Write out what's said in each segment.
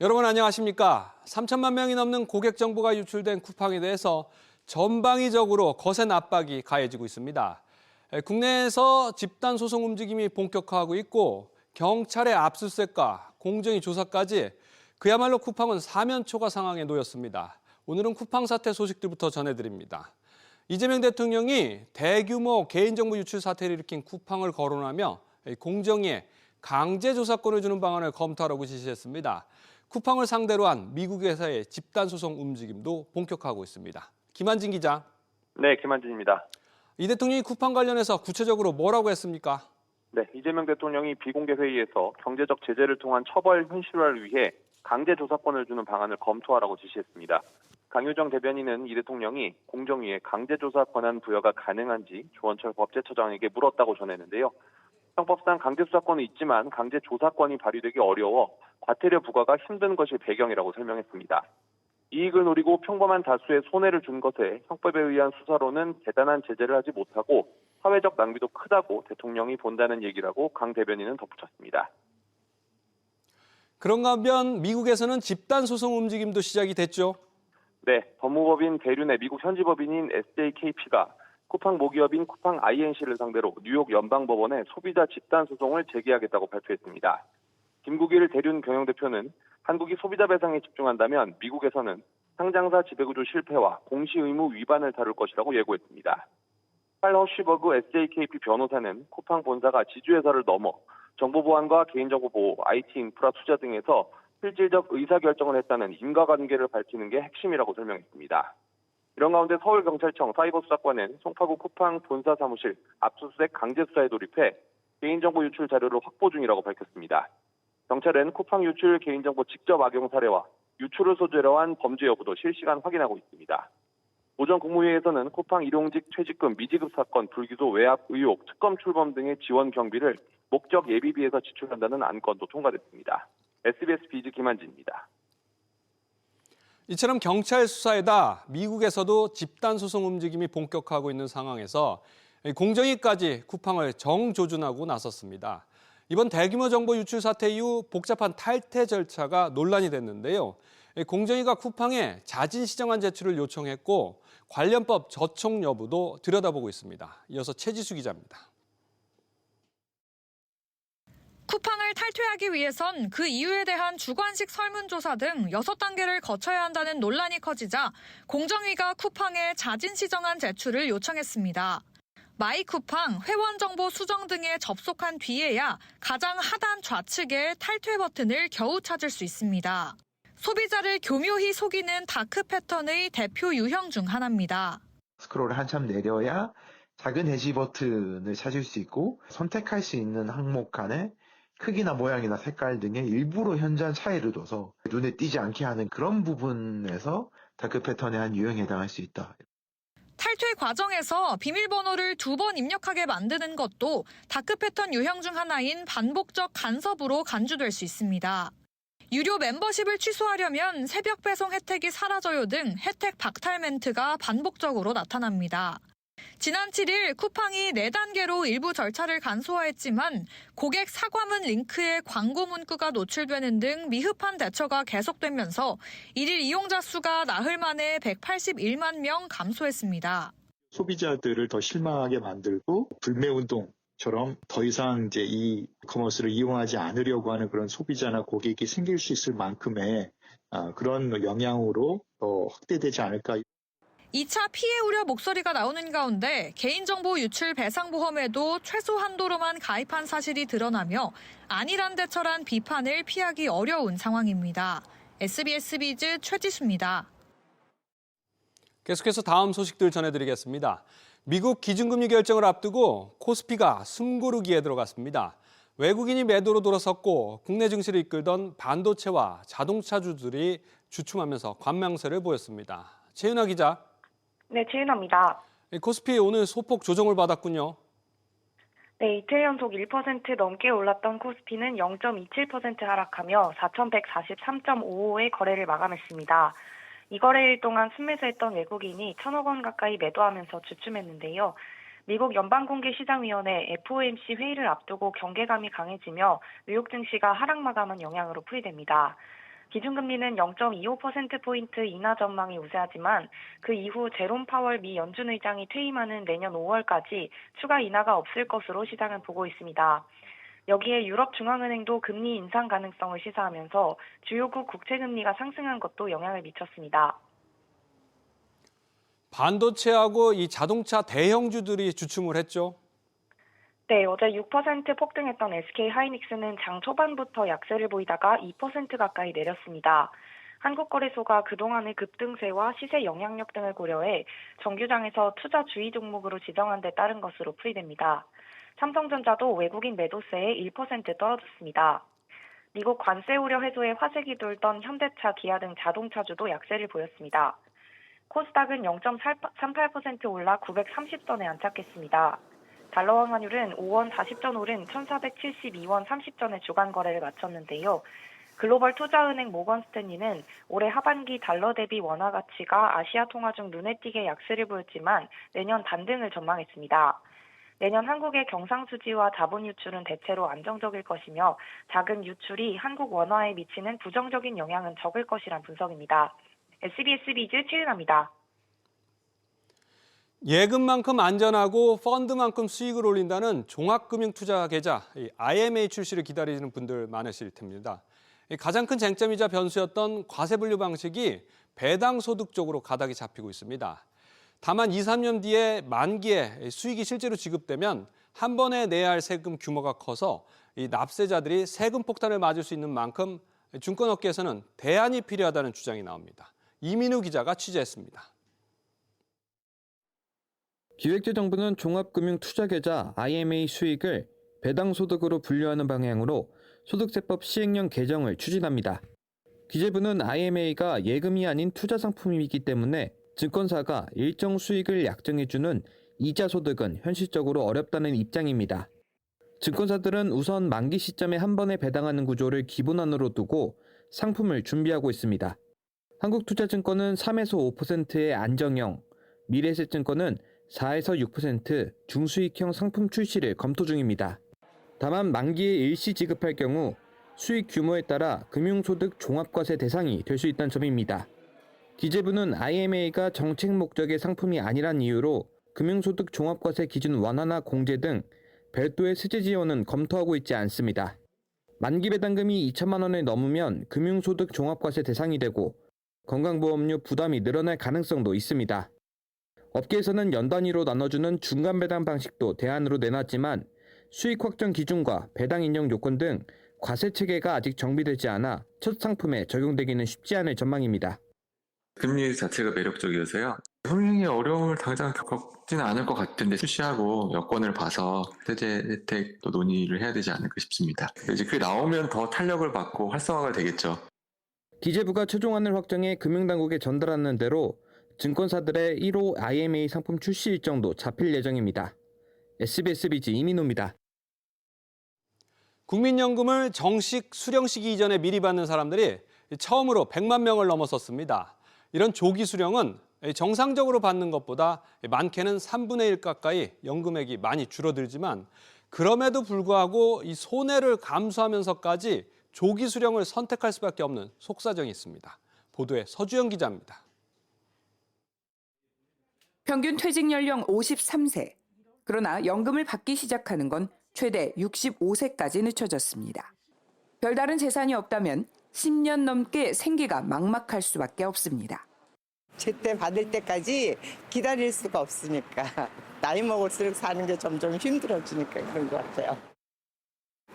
여러분 안녕하십니까? 3천만 명이 넘는 고객 정보가 유출된 쿠팡에 대해서 전방위적으로 거센 압박이 가해지고 있습니다. 국내에서 집단 소송 움직임이 본격화하고 있고 경찰의 압수수색과 공정위 조사까지 그야말로 쿠팡은 사면초가 상황에 놓였습니다. 오늘은 쿠팡 사태 소식들부터 전해드립니다. 이재명 대통령이 대규모 개인정보 유출 사태를 일으킨 쿠팡을 거론하며 공정위에 강제 조사권을 주는 방안을 검토하라고 지시했습니다. 쿠팡을 상대로 한 미국 회사의 집단 소송 움직임도 본격화하고 있습니다. 김한진 기자. 네, 김한진입니다. 이 대통령이 쿠팡 관련해서 구체적으로 뭐라고 했습니까? 네, 이재명 대통령이 비공개 회의에서 경제적 제재를 통한 처벌 현실화를 위해 강제 조사권을 주는 방안을 검토하라고 지시했습니다. 강효정 대변인은 이 대통령이 공정위에 강제 조사 권한 부여가 가능한지 조원철 법제처장에게 물었다고 전했는데요. 형법상 강제 수사권은 있지만 강제 조사권이 발휘되기 어려워 과태료 부과가 힘든 것이 배경이라고 설명했습니다. 이익을 노리고 평범한 다수의 손해를 준 것에 형법에 의한 수사로는 대단한 제재를 하지 못하고 사회적 낭비도 크다고 대통령이 본다는 얘기라고 강 대변인은 덧붙였습니다. 그런가 하면 미국에서는 집단 소송 움직임도 시작이 됐죠. 네, 법무법인 대륜의 미국 현지법인인 SJKP가 쿠팡 모기업인 쿠팡 INC를 상대로 뉴욕 연방법원에 소비자 집단 소송을 제기하겠다고 발표했습니다. 김국일 대륜 경영대표는 한국이 소비자 배상에 집중한다면 미국에서는 상장사 지배구조 실패와 공시 의무 위반을 다룰 것이라고 예고했습니다. 칼 허쉬버그 SJKP 변호사는 쿠팡 본사가 지주회사를 넘어 정보보안과 개인정보 보호, IT 인프라 투자 등에서 실질적 의사결정을 했다는 인과관계를 밝히는 게 핵심이라고 설명했습니다. 이런 가운데 서울경찰청 사이버수사과는 송파구 쿠팡 본사 사무실 압수수색 강제수사에 돌입해 개인정보 유출 자료를 확보 중이라고 밝혔습니다. 경찰은 쿠팡 유출 개인정보 직접 악용 사례와 유출을 소재로 한 범죄 여부도 실시간 확인하고 있습니다. 오전 국무회의에서는 쿠팡 일용직 퇴직금 미지급 사건 불기소 외압 의혹 특검 출범 등의 지원 경비를 목적 예비비에서 지출한다는 안건도 통과됐습니다. SBS 비즈 김한진입니다. 이처럼 경찰 수사에다 미국에서도 집단 소송 움직임이 본격화하고 있는 상황에서 공정위까지 쿠팡을 정조준하고 나섰습니다. 이번 대규모 정보 유출 사태 이후 복잡한 탈퇴 절차가 논란이 됐는데요. 공정위가 쿠팡에 자진 시정안 제출을 요청했고 관련법 저촉 여부도 들여다보고 있습니다. 이어서 최지수 기자입니다. 쿠팡을 탈퇴하기 위해선 그 이유에 대한 주관식 설문조사 등 6단계를 거쳐야 한다는 논란이 커지자 공정위가 쿠팡에 자진 시정안 제출을 요청했습니다. 마이쿠팡, 회원정보 수정 등에 접속한 뒤에야 가장 하단 좌측에 탈퇴 버튼을 겨우 찾을 수 있습니다. 소비자를 교묘히 속이는 다크 패턴의 대표 유형 중 하나입니다. 스크롤을 한참 내려야 작은 해지 버튼을 찾을 수 있고 선택할 수 있는 항목 간에 크기나 모양이나 색깔 등의 일부러 현저한 차이를 둬서 눈에 띄지 않게 하는 그런 부분에서 다크 패턴의 한 유형에 해당할 수 있다. 탈퇴 과정에서 비밀번호를 2번 입력하게 만드는 것도 다크 패턴 유형 중 하나인 반복적 간섭으로 간주될 수 있습니다. 유료 멤버십을 취소하려면 새벽 배송 혜택이 사라져요 등 혜택 박탈 멘트가 반복적으로 나타납니다. 지난 7일 쿠팡이 4단계로 일부 절차를 간소화했지만 고객 사과문 링크에 광고 문구가 노출되는 등 미흡한 대처가 계속되면서 일일 이용자 수가 나흘 만에 181만 명 감소했습니다. 소비자들을 더 실망하게 만들고 불매운동처럼 더 이상 이제 이 커머스를 이용하지 않으려고 하는 그런 소비자나 고객이 생길 수 있을 만큼의 그런 영향으로 더 확대되지 않을까. 2차 피해 우려 목소리가 나오는 가운데 개인정보 유출 배상보험에도 최소 한도로만 가입한 사실이 드러나며 안일한 대처란 비판을 피하기 어려운 상황입니다. SBS 비즈 최지수입니다. 계속해서 다음 소식들 전해드리겠습니다. 미국 기준금리 결정을 앞두고 코스피가 숨고르기에 들어갔습니다. 외국인이 매도로 돌아섰고 국내 증시를 이끌던 반도체와 자동차주들이 주춤하면서 관망세를 보였습니다. 최은아 기자. 네, 최은아입니다. 코스피 오늘 소폭 조정을 받았군요. 네, 이틀 연속 1% 넘게 올랐던 코스피는 0.27% 하락하며 4,143.55의 거래를 마감했습니다. 이 거래일 동안 순매수했던 외국인이 1,000억 원 가까이 매도하면서 주춤했는데요. 미국 연방공개시장위원회 FOMC 회의를 앞두고 경계감이 강해지며 뉴욕 증시가 하락 마감한 영향으로 풀이됩니다. 기준금리는 0.25%포인트 인하 전망이 우세하지만 그 이후 제롬 파월 미 연준 의장이 퇴임하는 내년 5월까지 추가 인하가 없을 것으로 시장은 보고 있습니다. 여기에 유럽중앙은행도 금리 인상 가능성을 시사하면서 주요국 국채금리가 상승한 것도 영향을 미쳤습니다. 반도체하고 이 자동차 대형주들이 주춤을 했죠. 네, 어제 6% 폭등했던 SK하이닉스는 장 초반부터 약세를 보이다가 2% 가까이 내렸습니다. 한국거래소가 그동안의 급등세와 시세 영향력 등을 고려해 정규장에서 투자 주의 종목으로 지정한 데 따른 것으로 풀이됩니다. 삼성전자도 외국인 매도세에 1% 떨어졌습니다. 미국 관세 우려 해소에 화색이 돌던 현대차, 기아 등 자동차주도 약세를 보였습니다. 코스닥은 0.38% 올라 930선에 안착했습니다. 달러화 환율은 5원 40전 오른 1,472원 30전에 주간 거래를 마쳤는데요. 글로벌 투자은행 모건 스탠리는 올해 하반기 달러 대비 원화 가치가 아시아 통화 중 눈에 띄게 약세를 보였지만 내년 반등을 전망했습니다. 내년 한국의 경상수지와 자본 유출은 대체로 안정적일 것이며 작은 유출이 한국 원화에 미치는 부정적인 영향은 적을 것이란 분석입니다. SBS 비즈 최은아입니다. 예금만큼 안전하고 펀드만큼 수익을 올린다는 종합금융투자계좌 IMA 출시를 기다리는 분들 많으실 텐니다. 가장 큰 쟁점이자 변수였던 과세분류 방식이 배당소득 쪽으로 가닥이 잡히고 있습니다. 다만 2, 3년 뒤에 만기에 수익이 실제로 지급되면 한 번에 내야 할 세금 규모가 커서 이 납세자들이 세금 폭탄을 맞을 수 있는 만큼 증권업계에서는 대안이 필요하다는 주장이 나옵니다. 이민우 기자가 취재했습니다. 기획재정부는 종합금융투자계좌 IMA 수익을 배당소득으로 분류하는 방향으로 소득세법 시행령 개정을 추진합니다. 기재부는 IMA가 예금이 아닌 투자상품이기 때문에 증권사가 일정 수익을 약정해주는 이자소득은 현실적으로 어렵다는 입장입니다. 증권사들은 우선 만기 시점에 한 번에 배당하는 구조를 기본안으로 두고 상품을 준비하고 있습니다. 한국투자증권은 3에서 5%의 안정형, 미래에셋증권은 4에서 6% 중수익형 상품 출시를 검토 중입니다. 다만 만기에 일시 지급할 경우 수익 규모에 따라 금융소득 종합과세 대상이 될 수 있다는 점입니다. 기재부는 IMA가 정책 목적의 상품이 아니란 이유로 금융소득 종합과세 기준 완화나 공제 등 별도의 세제 지원은 검토하고 있지 않습니다. 만기 배당금이 2천만 원을 넘으면 금융소득 종합과세 대상이 되고 건강보험료 부담이 늘어날 가능성도 있습니다. 업계에서는 연 단위로 나눠주는 중간 배당 방식도 대안으로 내놨지만 수익 확정 기준과 배당 인정 요건 등 과세 체계가 아직 정비되지 않아 첫 상품에 적용되기는 쉽지 않을 전망입니다. 금리 자체가 매력적이어서요. 흥행의 어려움을 당장 겪지는 않을 것 같은데 출시하고 여건을 봐서 세제 혜택도 논의를 해야 되지 않을까 싶습니다. 이제 그게 나오면 더 탄력을 받고 활성화가 되겠죠. 기재부가 최종안을 확정해 금융당국에 전달하는 대로 증권사들의 1호 IMA 상품 출시 일정도 잡힐 예정입니다. SBS 비즈 이민호입니다. 국민연금을 정식 수령시기 이전에 미리 받는 사람들이 처음으로 100만 명을 넘어섰습니다. 이런 조기 수령은 정상적으로 받는 것보다 많게는 3분의 1 가까이 연금액이 많이 줄어들지만 그럼에도 불구하고 이 손해를 감수하면서까지 조기 수령을 선택할 수밖에 없는 속사정이 있습니다. 보도에 서주영 기자입니다. 평균 퇴직 연령 53세. 그러나 연금을 받기 시작하는 건 최대 65세까지 늦춰졌습니다. 별다른 재산이 없다면 10년 넘게 생계가 막막할 수밖에 없습니다. 제때 받을 때까지 기다릴 수가 없으니까 나이 먹을수록 사는 게 점점 힘들어지니까 그런 것 같아요.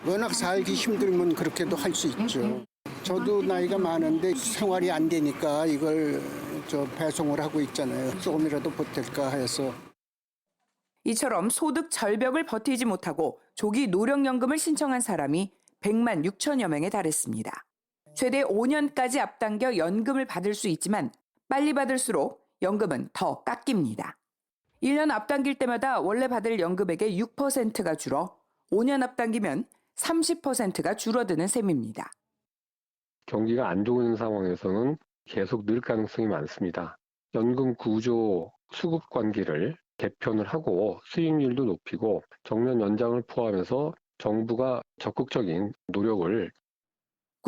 워낙 살기 힘들면 그렇게도 할 수 있죠. 저도 나이가 많은데 생활이 안 되니까 이걸 배송을 하고 있잖아요. 조금이라도 보탤까 해서. 이처럼 소득 절벽을 버티지 못하고 조기 노령연금을 신청한 사람이 100만 6천여 명에 달했습니다. 최대 5년까지 앞당겨 연금을 받을 수 있지만 빨리 받을수록 연금은 더 깎입니다. 1년 앞당길 때마다 원래 받을 연금액의 6%가 줄어 5년 앞당기면 30%가 줄어드는 셈입니다. 경기가 안 좋은 상황에서는 계속 늘 가능성이 많습니다. 연금 구조 수급 관계를 개편을 하고 수익률도 높이고 정년 연장을 포함해서 정부가 적극적인 노력을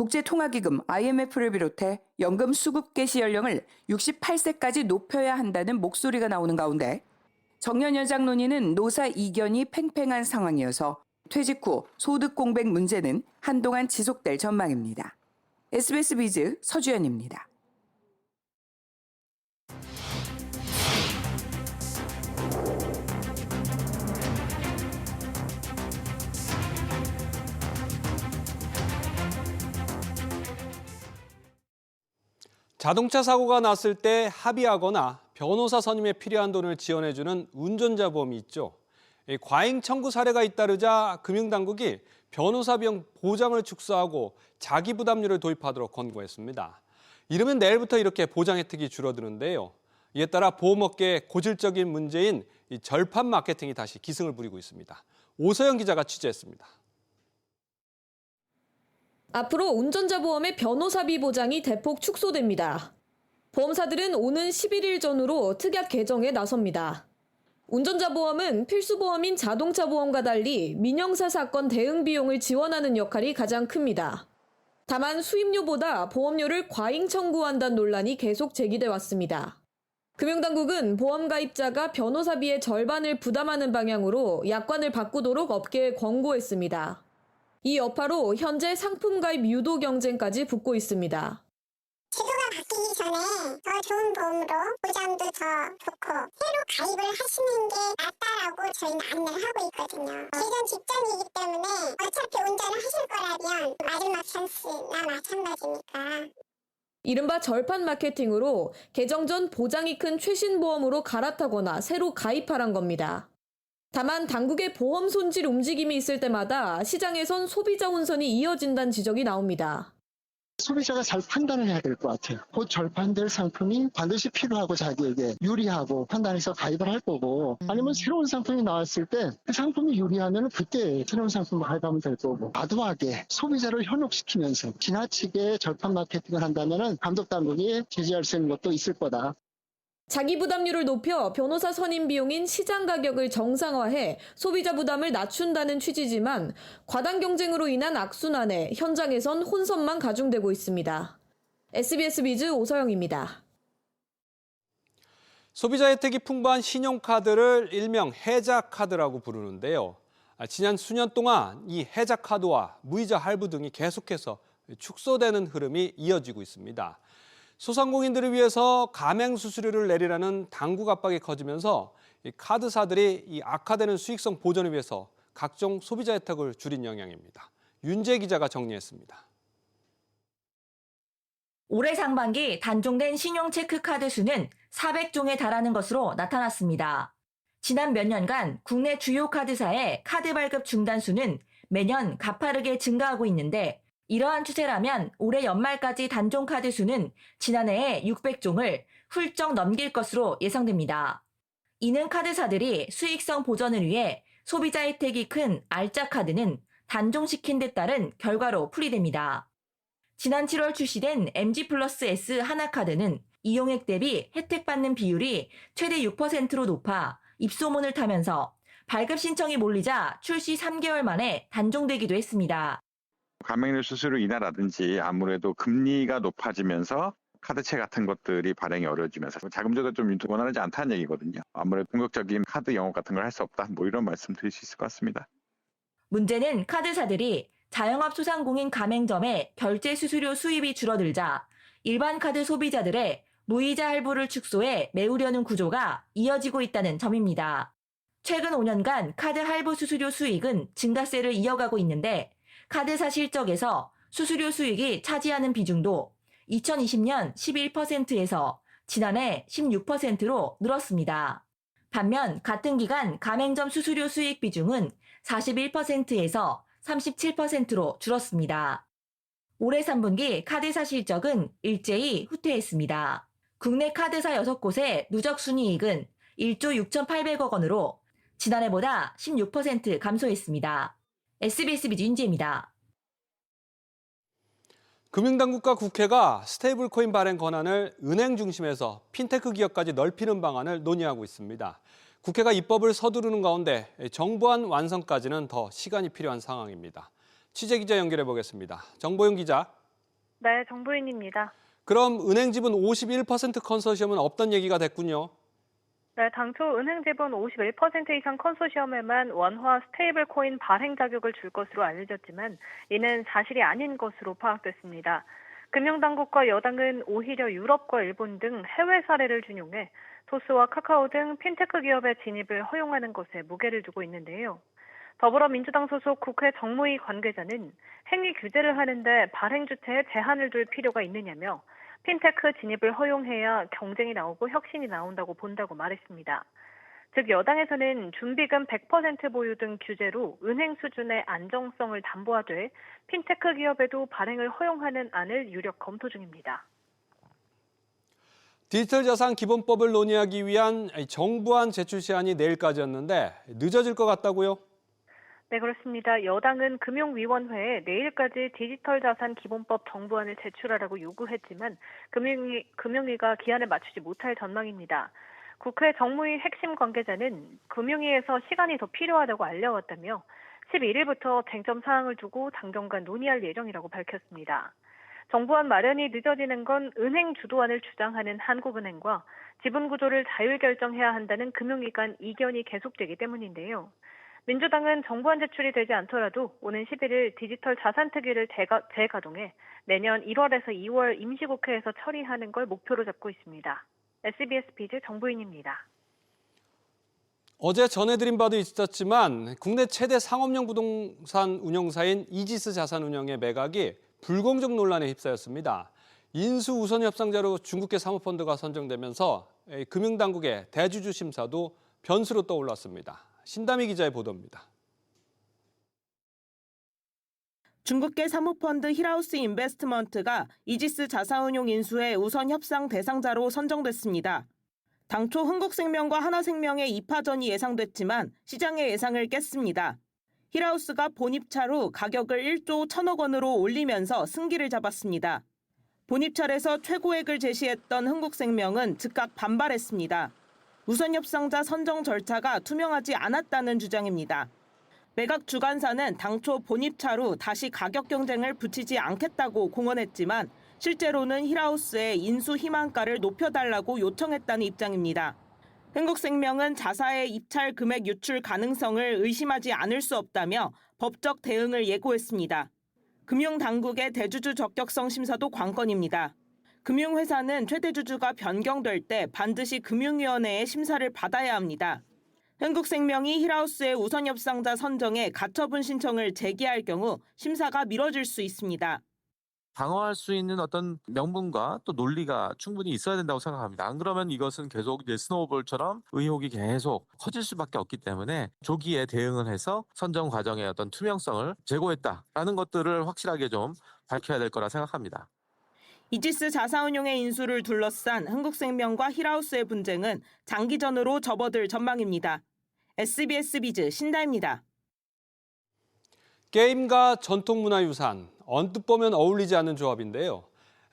국제통화기금 IMF를 비롯해 연금 수급 개시 연령을 68세까지 높여야 한다는 목소리가 나오는 가운데 정년 연장 논의는 노사 이견이 팽팽한 상황이어서 퇴직 후 소득 공백 문제는 한동안 지속될 전망입니다. SBS 비즈 서주연입니다. 자동차 사고가 났을 때 합의하거나 변호사 선임에 필요한 돈을 지원해주는 운전자 보험이 있죠. 과잉 청구 사례가 잇따르자 금융당국이 변호사 비용 보장을 축소하고 자기 부담료를 도입하도록 권고했습니다. 이르면 내일부터 이렇게 보장 혜택이 줄어드는데요. 이에 따라 보험업계의 고질적인 문제인 이 절판 마케팅이 다시 기승을 부리고 있습니다. 오서영 기자가 취재했습니다. 앞으로 운전자 보험의 변호사비 보장이 대폭 축소됩니다. 보험사들은 오는 11일 전후로 특약 개정에 나섭니다. 운전자 보험은 필수 보험인 자동차 보험과 달리 민형사 사건 대응 비용을 지원하는 역할이 가장 큽니다. 다만 수임료보다 보험료를 과잉 청구한다는 논란이 계속 제기돼 왔습니다. 금융당국은 보험 가입자가 변호사비의 절반을 부담하는 방향으로 약관을 바꾸도록 업계에 권고했습니다. 이 여파로 현재 상품 가입 유도 경쟁까지 붙고 있습니다. 제도가 바뀌기 전에 더 좋은 보험으로 보장도 더 좋고 새로 가입을 하시는 게 낫다라고 저희는 안내를 하고 있거든요. 개전 직전이기 때문에 어차피 운전을 하실 거라면 마지막 찬스나 마찬가지니까. 이른바 절판 마케팅으로 개정 전 보장이 큰 최신 보험으로 갈아타거나 새로 가입하란 겁니다. 다만 당국의 보험 손질 움직임이 있을 때마다 시장에선 소비자 혼선이 이어진다는 지적이 나옵니다. 소비자가 잘 판단을 해야 될 것 같아요. 곧 절판될 상품이 반드시 필요하고 자기에게 유리하고 판단해서 가입을 할 거고, 아니면 새로운 상품이 나왔을 때 그 상품이 유리하면 그때 새로운 상품을 가입하면 될 거고, 과도하게 소비자를 현혹시키면서 지나치게 절판 마케팅을 한다면 감독당국이 제재할 수 있는 것도 있을 거다. 자기 부담률을 높여 변호사 선임 비용인 시장 가격을 정상화해 소비자 부담을 낮춘다는 취지지만 과당 경쟁으로 인한 악순환에 현장에선 혼선만 가중되고 있습니다. SBS 비즈 오서영입니다. 소비자 혜택이 풍부한 신용카드를 일명 혜자카드라고 부르는데요. 지난 수년 동안 이 혜자카드와 무이자 할부 등이 계속해서 축소되는 흐름이 이어지고 있습니다. 소상공인들을 위해서 가맹 수수료를 내리라는 당국 압박이 커지면서 이 카드사들이 이 악화되는 수익성 보전을 위해서 각종 소비자 혜택을 줄인 영향입니다. 윤재 기자가 정리했습니다. 올해 상반기 단종된 신용체크카드 수는 400종에 달하는 것으로 나타났습니다. 지난 몇 년간 국내 주요 카드사의 카드 발급 중단 수는 매년 가파르게 증가하고 있는데 이러한 추세라면 올해 연말까지 단종 카드 수는 지난해의 600종을 훌쩍 넘길 것으로 예상됩니다. 이는 카드사들이 수익성 보전을 위해 소비자 혜택이 큰 알짜 카드는 단종시킨 데 따른 결과로 풀이됩니다. 지난 7월 출시된 MG+S 하나카드는 이용액 대비 혜택받는 비율이 최대 6%로 높아 입소문을 타면서 발급 신청이 몰리자 출시 3개월 만에 단종되기도 했습니다. 가맹률 수수료 인하라든지 아무래도 금리가 높아지면서 카드채 같은 것들이 발행이 어려워지면서 자금조달 좀 원활하지 않다는 얘기거든요. 아무래도 공격적인 카드 영업 같은 걸 할 수 없다. 이런 말씀 드릴 수 있을 것 같습니다. 문제는 카드사들이 자영업 소상공인 가맹점의 결제 수수료 수입이 줄어들자 일반 카드 소비자들의 무이자 할부를 축소해 메우려는 구조가 이어지고 있다는 점입니다. 최근 5년간 카드 할부 수수료 수익은 증가세를 이어가고 있는데 카드사 실적에서 수수료 수익이 차지하는 비중도 2020년 11%에서 지난해 16%로 늘었습니다. 반면 같은 기간 가맹점 수수료 수익 비중은 41%에서 37%로 줄었습니다. 올해 3분기 카드사 실적은 일제히 후퇴했습니다. 국내 카드사 6곳의 누적 순이익은 1조 6,800억 원으로 지난해보다 16% 감소했습니다. SBS 비즈 윤지혜입니다. 금융당국과 국회가 스테이블코인 발행 권한을 은행 중심에서 핀테크 기업까지 넓히는 방안을 논의하고 있습니다. 국회가 입법을 서두르는 가운데 정부안 완성까지는 더 시간이 필요한 상황입니다. 취재 기자 연결해 보겠습니다. 정보용 기자. 네, 정부인입니다. 그럼 은행 지분 51% 컨소시엄은 없던 얘기가 됐군요. 네, 당초 은행 지분 51% 이상 컨소시엄에만 원화 스테이블 코인 발행 자격을 줄 것으로 알려졌지만 이는 사실이 아닌 것으로 파악됐습니다. 금융당국과 여당은 오히려 유럽과 일본 등 해외 사례를 준용해 토스와 카카오 등 핀테크 기업의 진입을 허용하는 것에 무게를 두고 있는데요. 더불어민주당 소속 국회 정무위 관계자는 행위 규제를 하는데 발행 주체에 제한을 둘 필요가 있느냐며 핀테크 진입을 허용해야 경쟁이 나오고 혁신이 나온다고 본다고 말했습니다. 즉 여당에서는 준비금 100% 보유 등 규제로 은행 수준의 안정성을 담보하되 핀테크 기업에도 발행을 허용하는 안을 유력 검토 중입니다. 디지털 자산 기본법을 논의하기 위한 정부안 제출 시한이 내일까지였는데 늦어질 것 같다고요? 네, 그렇습니다. 여당은 금융위원회에 내일까지 디지털 자산 기본법 정부안을 제출하라고 요구했지만 금융위가 기한을 맞추지 못할 전망입니다. 국회 정무위 핵심 관계자는 금융위에서 시간이 더 필요하다고 알려왔다며 11일부터 쟁점 사항을 두고 당정간 논의할 예정이라고 밝혔습니다. 정부안 마련이 늦어지는 건 은행 주도안을 주장하는 한국은행과 지분 구조를 자율결정해야 한다는 금융위 간 이견이 계속되기 때문인데요. 민주당은 정부안 제출이 되지 않더라도 오는 11일 디지털 자산특위를 재가동해 내년 1월에서 2월 임시국회에서 처리하는 걸 목표로 잡고 있습니다. SBS 비즈 정부인입니다. 어제 전해드린 바도 있었지만 국내 최대 상업용 부동산 운용사인 이지스 자산운용의 매각이 불공정 논란에 휩싸였습니다. 인수 우선 협상자로 중국계 사모펀드가 선정되면서 금융당국의 대주주 심사도 변수로 떠올랐습니다. 신다미 기자의 보도입니다. 중국계 사모펀드 힐하우스 인베스트먼트가 이지스 자산운용 인수의 우선 협상 대상자로 선정됐습니다. 당초 흥국생명과 하나생명의 입하전이 예상됐지만 시장의 예상을 깼습니다. 힐하우스가 본입찰 후 가격을 1조 1천억 원으로 올리면서 승기를 잡았습니다. 본입찰에서 최고액을 제시했던 흥국생명은 즉각 반발했습니다. 우선 협상자 선정 절차가 투명하지 않았다는 주장입니다. 매각 주관사는 당초 본입찰 후 다시 가격 경쟁을 붙이지 않겠다고 공언했지만 실제로는 힐하우스의 인수 희망가를 높여달라고 요청했다는 입장입니다. 흥국생명은 자사의 입찰 금액 유출 가능성을 의심하지 않을 수 없다며 법적 대응을 예고했습니다. 금융당국의 대주주 적격성 심사도 관건입니다. 금융회사는 최대 주주가 변경될 때 반드시 금융위원회의 심사를 받아야 합니다. 흥국생명이 힐하우스의 우선 협상자 선정에 가처분 신청을 제기할 경우 심사가 미뤄질 수 있습니다. 방어할 수 있는 어떤 명분과 또 논리가 충분히 있어야 된다고 생각합니다. 안 그러면 이것은 계속 스노우볼처럼 의혹이 계속 커질 수밖에 없기 때문에 조기에 대응을 해서 선정 과정의 어떤 투명성을 제고했다라는 것들을 확실하게 좀 밝혀야 될 거라 생각합니다. 이지스 자산운용의 인수를 둘러싼 흥국생명과 힐하우스의 분쟁은 장기전으로 접어들 전망입니다. SBS 비즈 신다입니다. 게임과 전통문화유산, 언뜻 보면 어울리지 않는 조합인데요.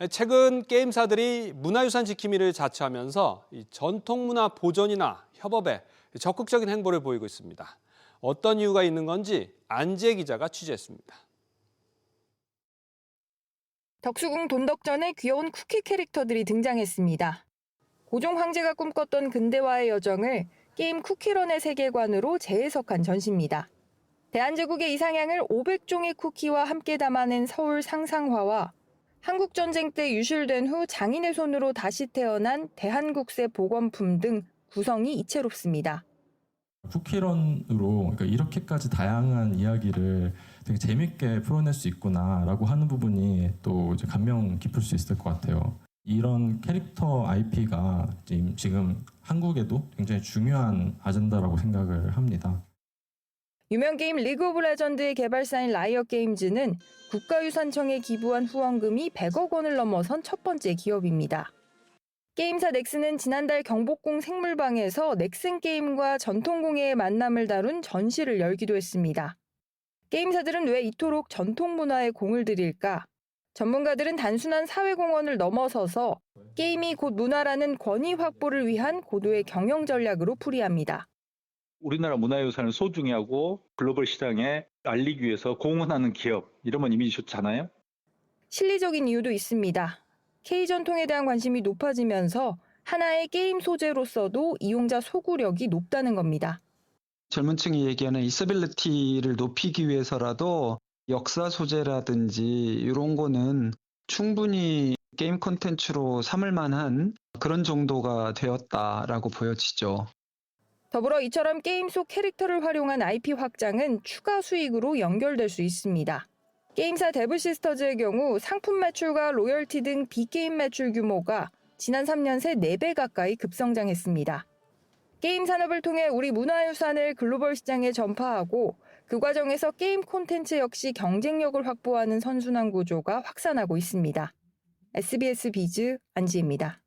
최근 게임사들이 문화유산 지킴이를 자처하면서 이 전통문화 보존이나 협업에 적극적인 행보를 보이고 있습니다. 어떤 이유가 있는 건지 안지혜 기자가 취재했습니다. 덕수궁 돈덕전에 귀여운 쿠키 캐릭터들이 등장했습니다. 고종 황제가 꿈꿨던 근대화의 여정을 게임 쿠키런의 세계관으로 재해석한 전시입니다. 대한제국의 이상향을 500종의 쿠키와 함께 담아낸 서울 상상화와 한국전쟁 때 유실된 후 장인의 손으로 다시 태어난 대한국세 복원품 등 구성이 이채롭습니다. 쿠키런으로 그러니까 이렇게까지 다양한 이야기를 되게 재밌게 풀어낼 수 있구나라고 하는 부분이 또 이제 감명 깊을 수 있을 것 같아요. 이런 캐릭터 IP가 지금 한국에도 굉장히 중요한 아젠다라고 생각을 합니다. 유명 게임 리그 오브 레전드의 개발사인 라이엇 게임즈는 국가유산청에 기부한 후원금이 100억 원을 넘어선 첫 번째 기업입니다. 게임사 넥슨은 지난달 경복궁 생물방에서 넥슨 게임과 전통공예의 만남을 다룬 전시를 열기도 했습니다. 게임사들은 왜 이토록 전통문화에 공을 들일까? 전문가들은 단순한 사회공헌을 넘어서서 게임이 곧 문화라는 권위 확보를 위한 고도의 경영 전략으로 풀이합니다. 우리나라 문화유산을 소중히 하고 글로벌 시장에 알리기 위해서 공헌하는 기업, 이러면 이미지 좋잖아요. 실리적인 이유도 있습니다. K전통에 대한 관심이 높아지면서 하나의 게임 소재로서도 이용자 소구력이 높다는 겁니다. 젊은 층이 얘기하는 이서빌리티를 높이기 위해서라도 역사 소재라든지 이런 거는 충분히 게임 콘텐츠로 삼을 만한 그런 정도가 되었다라고 보여지죠. 더불어 이처럼 게임 속 캐릭터를 활용한 IP 확장은 추가 수익으로 연결될 수 있습니다. 게임사 데브시스터즈의 경우 상품 매출과 로열티 등 B게임 매출 규모가 지난 3년 새 4배 가까이 급성장했습니다. 게임 산업을 통해 우리 문화유산을 글로벌 시장에 전파하고 그 과정에서 게임 콘텐츠 역시 경쟁력을 확보하는 선순환 구조가 확산하고 있습니다. SBS 비즈 안지입니다.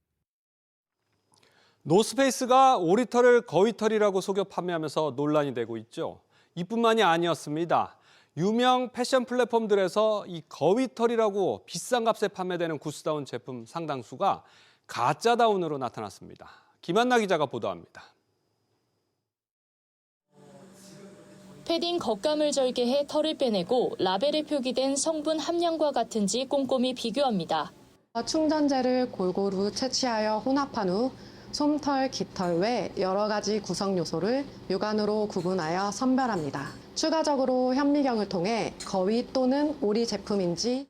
노스페이스가 오리털을 거위털이라고 속여 판매하면서 논란이 되고 있죠. 이뿐만이 아니었습니다. 유명 패션 플랫폼들에서 이 거위털이라고 비싼 값에 판매되는 구스다운 제품 상당수가 가짜다운으로 나타났습니다. 김한나 기자가 보도합니다. 패딩 겉감을 절개해 털을 빼내고 라벨에 표기된 성분 함량과 같은지 꼼꼼히 비교합니다. 충전재를 골고루 채취하여 혼합한 후 솜털, 깃털 외 여러 가지 구성 요소를 육안으로 구분하여 선별합니다. 추가적으로 현미경을 통해 거위 또는 오리 제품인지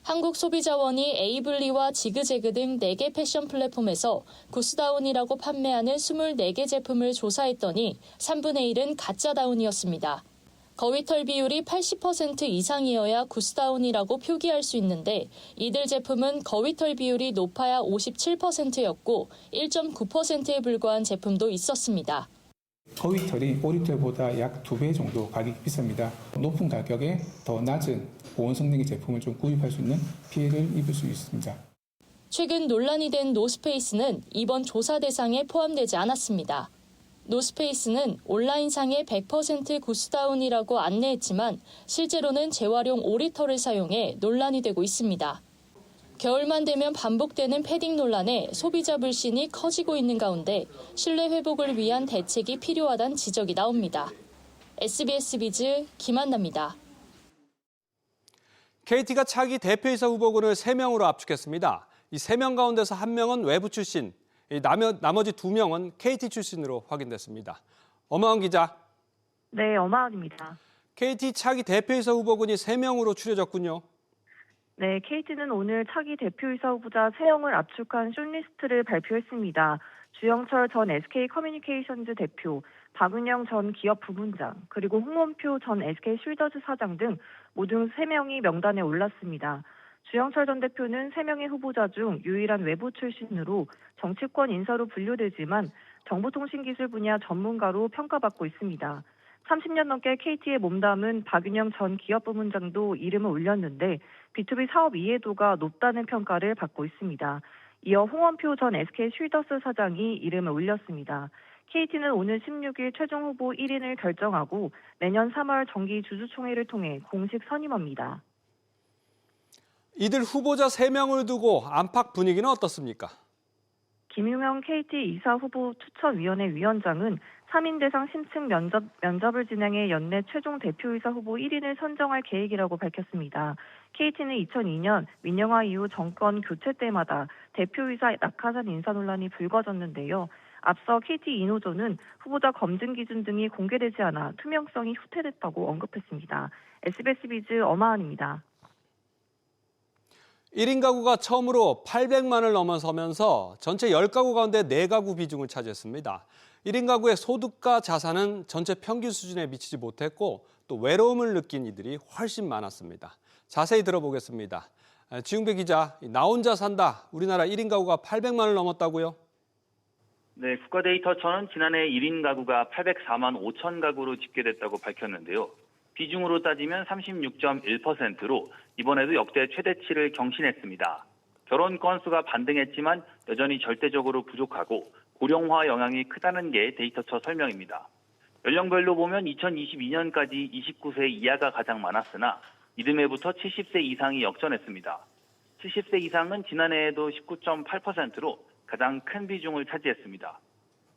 한국소비자원이 에이블리와 지그재그 등 4개 패션 플랫폼에서 구스다운이라고 판매하는 24개 제품을 조사했더니 3분의 1은 가짜다운이었습니다. 거위털 비율이 80% 이상이어야 구스다운이라고 표기할 수 있는데 이들 제품은 거위털 비율이 높아야 57%였고 1.9%에 불과한 제품도 있었습니다. 거위털이 오리털보다 약 2배 정도 가격이 비쌉니다. 높은 가격에 더 낮은 보온 성능의 제품을 좀 구입할 수 있는 피해를 입을 수 있습니다. 최근 논란이 된 노스페이스는 이번 조사 대상에 포함되지 않았습니다. 노스페이스는 온라인상에 100% 구스다운이라고 안내했지만 실제로는 재활용 오리털을 사용해 논란이 되고 있습니다. 겨울만 되면 반복되는 패딩 논란에 소비자 불신이 커지고 있는 가운데 신뢰 회복을 위한 대책이 필요하다는 지적이 나옵니다. SBS 비즈 김한나입니다. KT가 차기 대표이사 후보군을 3명으로 압축했습니다. 이 3명 가운데서 1명은 외부 출신, 나머지 2명은 KT 출신으로 확인됐습니다. 엄하은 기자. 네, 엄하은입니다. KT 차기 대표이사 후보군이 3명으로 추려졌군요. 네, KT는 오늘 차기 대표이사 후보자 3명을 압축한 숏리스트를 발표했습니다. 주영철 전 SK커뮤니케이션즈 대표, 박은영 전 기업 부문장, 그리고 홍원표 전 SK쉴더즈 사장 등 모두 3명이 명단에 올랐습니다. 주영철 전 대표는 3명의 후보자 중 유일한 외부 출신으로 정치권 인사로 분류되지만 정보통신기술 분야 전문가로 평가받고 있습니다. 30년 넘게 KT에 몸담은 박윤영 전 기업부문장도 이름을 올렸는데 B2B 사업 이해도가 높다는 평가를 받고 있습니다. 이어 홍원표 전 SK쉴더스 사장이 이름을 올렸습니다. KT는 오늘 16일 최종 후보 1인을 결정하고 내년 3월 정기 주주총회를 통해 공식 선임합니다. 이들 후보자 3명을 두고 안팎 분위기는 어떻습니까? 김용현 KT 이사 후보 추천위원회 위원장은 3인 대상 심층 면접을 진행해 연내 최종 대표이사 후보 1인을 선정할 계획이라고 밝혔습니다. KT는 2002년 민영화 이후 정권 교체 때마다 대표이사 낙하산 인사 논란이 불거졌는데요. 앞서 KT 이노조는 후보자 검증 기준 등이 공개되지 않아 투명성이 후퇴됐다고 언급했습니다. SBS 비즈 엄하은입니다. 1인 가구가 처음으로 800만을 넘어서면서 전체 10가구 가운데 4가구 비중을 차지했습니다. 1인 가구의 소득과 자산은 전체 평균 수준에 미치지 못했고 또 외로움을 느낀 이들이 훨씬 많았습니다. 자세히 들어보겠습니다. 지웅배 기자, 나 혼자 산다. 우리나라 1인 가구가 800만을 넘었다고요? 네, 국가데이터청은 지난해 1인 가구가 804만 5천 가구로 집계됐다고 밝혔는데요. 비중으로 따지면 36.1%로 이번에도 역대 최대치를 경신했습니다. 결혼 건수가 반등했지만 여전히 절대적으로 부족하고 고령화 영향이 크다는 게 데이터처 설명입니다. 연령별로 보면 2022년까지 29세 이하가 가장 많았으나 이듬해부터 70세 이상이 역전했습니다. 70세 이상은 지난해에도 19.8%로 가장 큰 비중을 차지했습니다.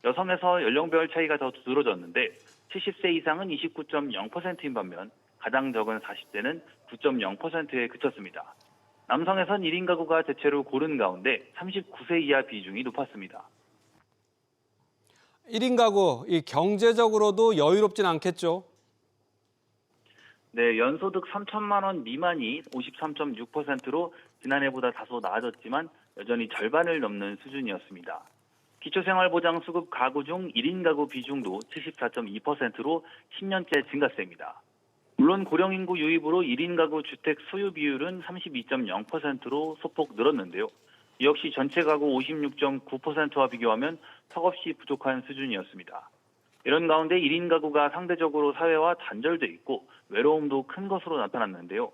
여성에서 연령별 차이가 더 두드러졌는데 70세 이상은 29.0%인 반면 가장 적은 40대는 9.0%에 그쳤습니다. 남성에선 1인 가구가 대체로 고른 가운데 39세 이하 비중이 높았습니다. 1인 가구, 이 경제적으로도 여유롭진 않겠죠? 네, 연소득 3천만 원 미만이 53.6%로 지난해보다 다소 나아졌지만 여전히 절반을 넘는 수준이었습니다. 기초생활보장수급 가구 중 1인 가구 비중도 74.2%로 10년째 증가세입니다. 물론 고령인구 유입으로 1인 가구 주택 소유 비율은 32.0%로 소폭 늘었는데요. 이 역시 전체 가구 56.9%와 비교하면 턱없이 부족한 수준이었습니다. 이런 가운데 1인 가구가 상대적으로 사회와 단절돼 있고 외로움도 큰 것으로 나타났는데요.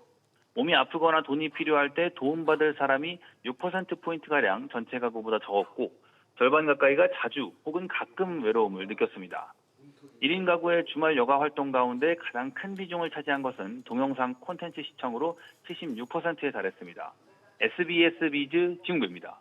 몸이 아프거나 돈이 필요할 때 도움받을 사람이 6%포인트가량 전체 가구보다 적었고 절반 가까이가 자주 혹은 가끔 외로움을 느꼈습니다. 1인 가구의 주말 여가 활동 가운데 가장 큰 비중을 차지한 것은 동영상 콘텐츠 시청으로 76%에 달했습니다. SBS 비즈 지웅배입니다.